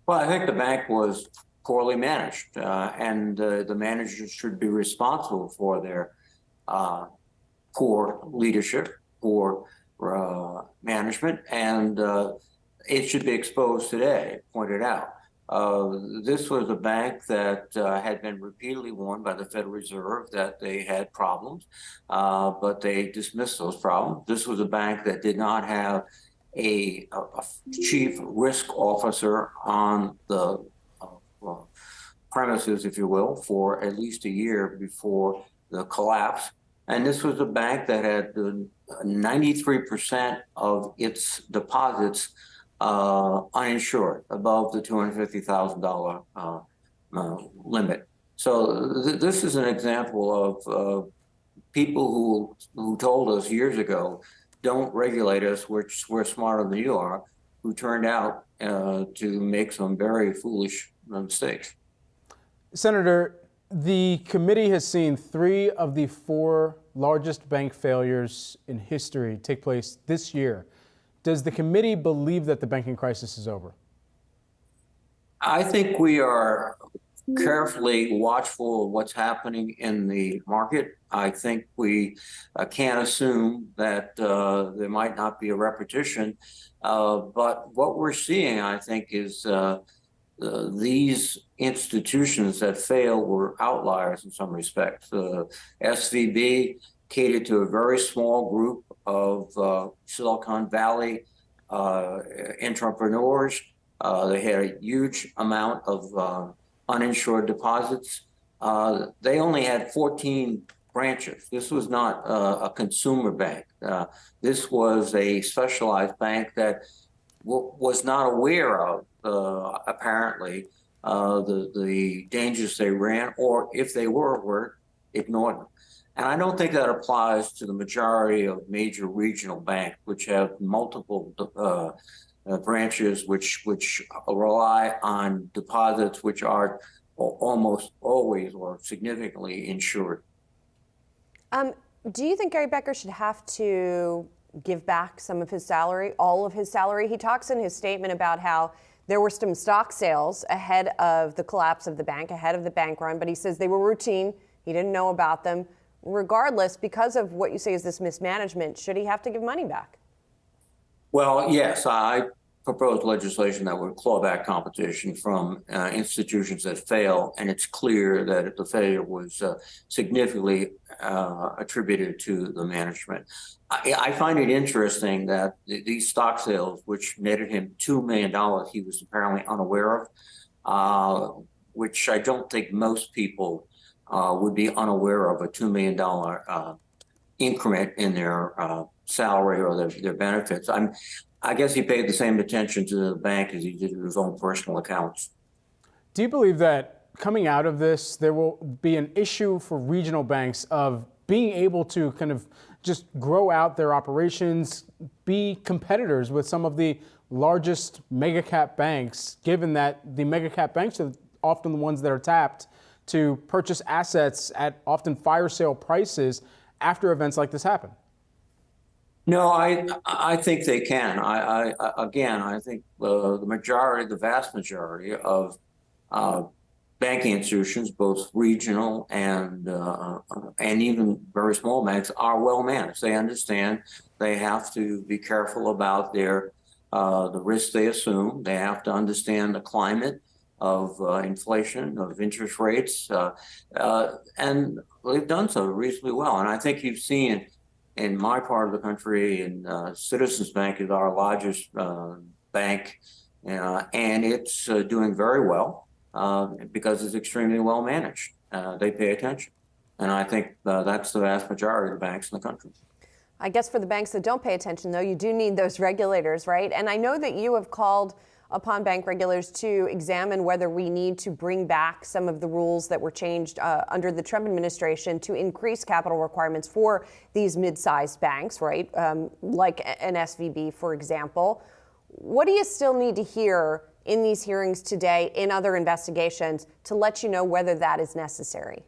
Well, I think the bank was poorly managed, and the managers should be responsible for their uh, poor leadership, poor management, and it should be exposed today, pointed out. This was a bank that had been repeatedly warned by the Federal Reserve that they had problems, but they dismissed those problems. This was a bank that did not have a chief risk officer on the premises, if you will, for at least a year before the collapse. And this was a bank that had 93% of its deposits uninsured, above the $250,000 limit. So this is an example of people who told us years ago, don't regulate us, we're smarter than you are, who turned out to make some very foolish mistakes. Senator, the committee has seen 3 of the 4 largest bank failures in history take place this year. Does the committee believe that the banking crisis is over? I think we are carefully watchful of what's happening in the market. I think we can't assume that there might not be a repetition. But what we're seeing, I think, is these institutions that fail were outliers in some respects. SVB catered to a very small group of Silicon Valley entrepreneurs. They had a huge amount of uninsured deposits. They only had 14 branches. This was not a consumer bank. This was a specialized bank that was not aware of, apparently, the dangers they ran, or if they were ignored them. And I don't think that applies to the majority of major regional banks, which have multiple branches, which rely on deposits which are almost always or significantly insured. Do you think Gary Becker should have to give back some of his salary, all of his salary? He talks in his statement about how there were some stock sales ahead of the collapse of the bank, ahead of the bank run, but he says they were routine. He didn't know about them. Regardless, because of what you say is this mismanagement, should he have to give money back? Well, yes, I proposed legislation that would claw back competition from institutions that fail, and it's clear that the failure was significantly attributed to the management. I find it interesting that these stock sales, which netted him $2 million, he was apparently unaware of, which I don't think most people would be unaware of, a $2 million increment in their salary or their benefits. I guess he paid the same attention to the bank as he did to his own personal accounts. Do you believe that coming out of this, there will be an issue for regional banks of being able to kind of just grow out their operations, be competitors with some of the largest mega cap banks, given that the mega cap banks are often the ones that are tapped to purchase assets at often fire sale prices after events like this happen? No, I think they can. I think the vast majority of banking institutions, both regional and even very small banks, are well managed. They understand they have to be careful about the risks they assume. They have to understand the climate of inflation, of interest rates, and they've done so reasonably well. And I think you've seen in my part of the country, and Citizens Bank is our largest bank, and it's doing very well because it's extremely well managed. They pay attention. And I think that's the vast majority of the banks in the country. I guess for the banks that don't pay attention, though, you do need those regulators, right? And I know that you have called upon bank regulators to examine whether we need to bring back some of the rules that were changed under the Trump administration to increase capital requirements for these mid-sized banks, right? Like an SVB, for example. What do you still need to hear in these hearings today, in other investigations, to let you know whether that is necessary?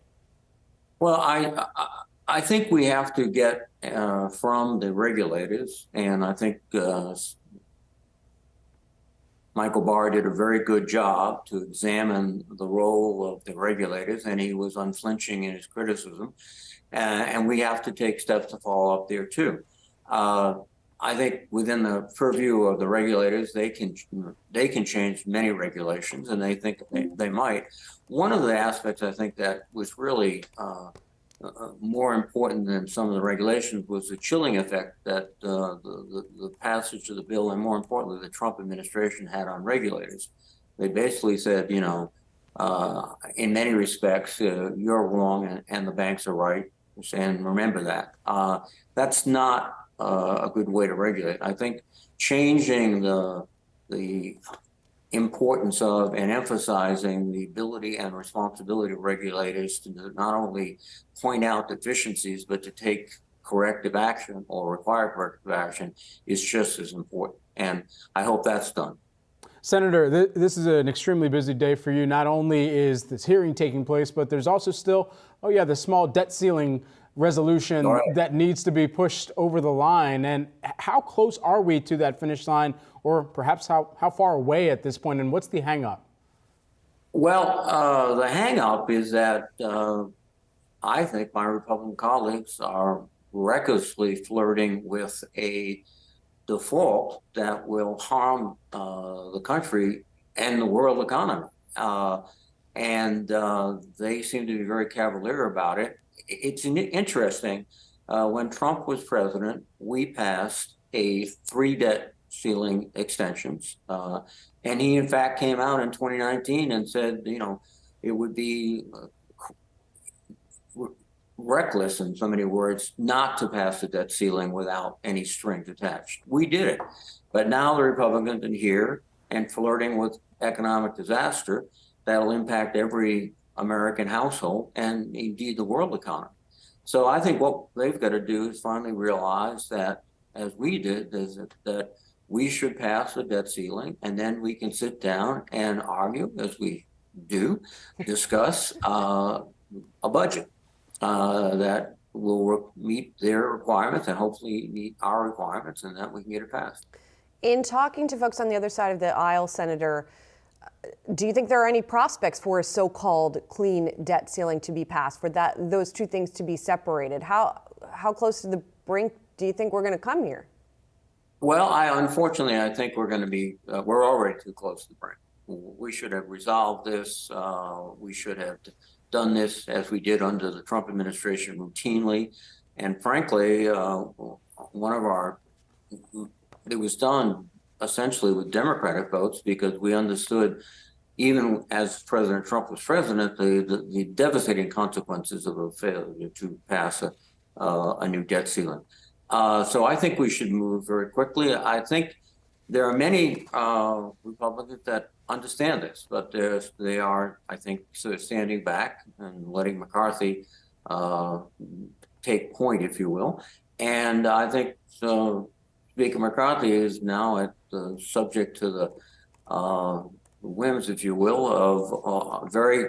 Well, I think we have to get from the regulators, and I think Michael Barr did a very good job to examine the role of the regulators, and he was unflinching in his criticism. And we have to take steps to follow up there too. I think within the purview of the regulators, they can change many regulations, and they think they might. One of the aspects I think that was really more important than some of the regulations was the chilling effect that the passage of the bill, and more importantly, the Trump administration had on regulators. They basically said, you know, in many respects, you're wrong and the banks are right. And remember that. That's not a good way to regulate. I think changing the importance of and emphasizing the ability and responsibility of regulators to not only point out deficiencies, but to take corrective action or require corrective action is just as important. And I hope that's done. Senator, this is an extremely busy day for you. Not only is this hearing taking place, but there's also still, the small debt ceiling resolution that needs to be pushed over the line. And how close are we to that finish line, or perhaps how far away at this point, and what's the hang up? Well, the hang up is that I think my Republican colleagues are recklessly flirting with a default that will harm the country and the world economy. And they seem to be very cavalier about it. It's interesting. When Trump was president, we passed 3 debt ceiling extensions. And he, in fact, came out in 2019 and said, you know, it would be reckless, in so many words, not to pass the debt ceiling without any strings attached. We did it. But now the Republicans are here and flirting with economic disaster that'll impact every American household and indeed the world economy. So I think what they've got to do is finally realize that, as we did, is that we should pass the debt ceiling, and then we can sit down and argue, as we do, discuss a budget that will meet their requirements and hopefully meet our requirements, and that we can get it passed. In talking to folks on the other side of the aisle, Senator, do you think there are any prospects for a so-called clean debt ceiling to be passed, for those two things to be separated? How close to the brink do you think we're going to come here? Well, unfortunately, I think we're going to be, we're already too close to the brink. We should have resolved this. We should have done this as we did under the Trump administration routinely. And frankly, it was done essentially with Democratic votes, because we understood, even as President Trump was president, the devastating consequences of a failure to pass a new debt ceiling. So I think we should move very quickly. I think there are many Republicans that understand this, but they are, I think, sort of standing back and letting McCarthy take point, if you will. And I think Speaker McCarthy is now subject to the whims, if you will, of a very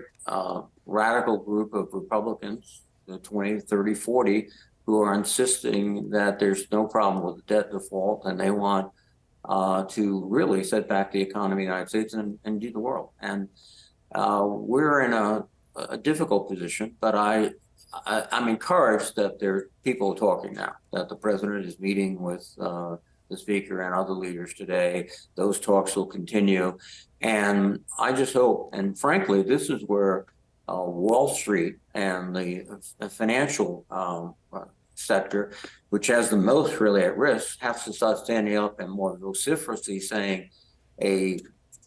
radical group of Republicans, 20, 30, 40, who are insisting that there's no problem with the debt default, and they want to really set back the economy of the United States and indeed the world. And we're in a difficult position, but I'm encouraged that there are people talking now, that the president is meeting with the speaker and other leaders today. Those talks will continue. And I just hope, and frankly, this is where Wall Street and the financial sector, which has the most really at risk, has to start standing up and more vociferously saying a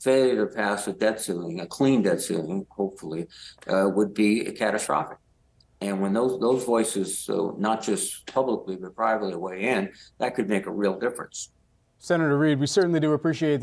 failure to pass a debt ceiling, a clean debt ceiling, hopefully, would be catastrophic. And when those voices, not just publicly but privately, weigh in, that could make a real difference. Senator Reid, we certainly do appreciate